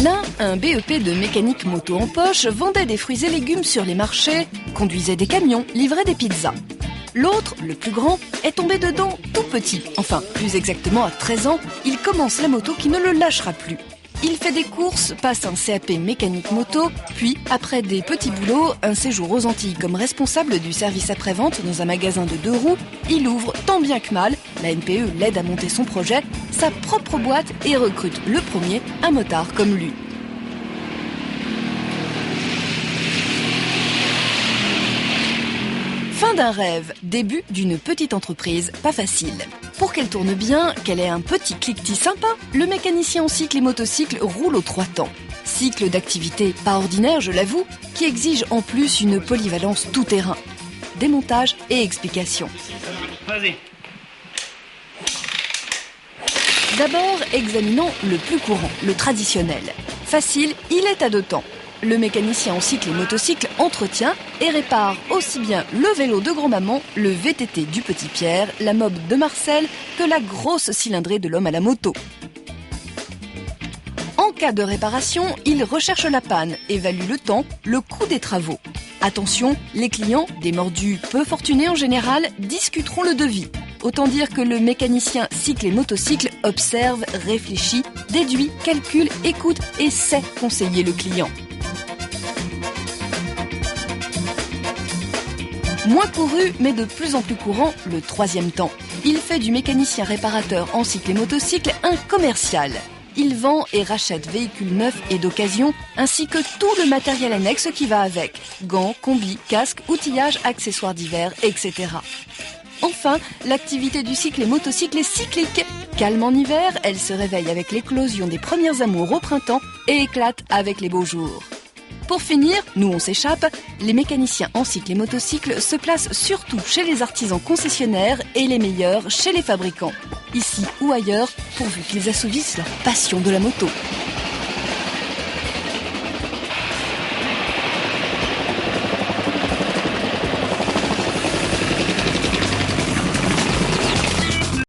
L'un, un BEP de mécanique moto en poche, vendait des fruits et légumes sur les marchés, conduisait des camions, livrait des pizzas. L'autre, le plus grand, est tombé dedans tout petit. Enfin, plus exactement à 13 ans, il commence la moto qui ne le lâchera plus. Il fait des courses, passe un CAP mécanique moto, puis, après des petits boulots, un séjour aux Antilles comme responsable du service après-vente dans un magasin de 2 roues, il ouvre tant bien que mal, la NPE l'aide à monter son projet, sa propre boîte et recrute le premier, un motard comme lui. Fin d'un rêve, début d'une petite entreprise, pas facile. Pour qu'elle tourne bien, qu'elle ait un petit cliquetis sympa, le mécanicien en cycle et motocycle roule aux 3 temps. Cycle d'activité pas ordinaire, je l'avoue, qui exige en plus une polyvalence tout-terrain. Démontage et explication. Vas-y. D'abord, examinons le plus courant, le traditionnel. Facile, il est à 2 temps. Le mécanicien en cycle et motocycle entretient et répare aussi bien le vélo de grand-maman, le VTT du petit Pierre, la mob de Marcel, que la grosse cylindrée de l'homme à la moto. En cas de réparation, il recherche la panne, évalue le temps, le coût des travaux. Attention, les clients, des mordus peu fortunés en général, discuteront le devis. Autant dire que le mécanicien cycle et motocycle observe, réfléchit, déduit, calcule, écoute et sait conseiller le client. Moins couru, mais de plus en plus courant, le 3e temps. Il fait du mécanicien réparateur en cycle et motocycle un commercial. Il vend et rachète véhicules neufs et d'occasion, ainsi que tout le matériel annexe qui va avec. Gants, combis, casques, outillages, accessoires divers, etc. Enfin, l'activité du cycle et motocycle est cyclique. Calme en hiver, elle se réveille avec l'éclosion des premières amours au printemps et éclate avec les beaux jours. Pour finir, nous on s'échappe, les mécaniciens en cycle et motocycle se placent surtout chez les artisans concessionnaires et les meilleurs chez les fabricants. Ici ou ailleurs, pourvu qu'ils assouvissent leur passion de la moto.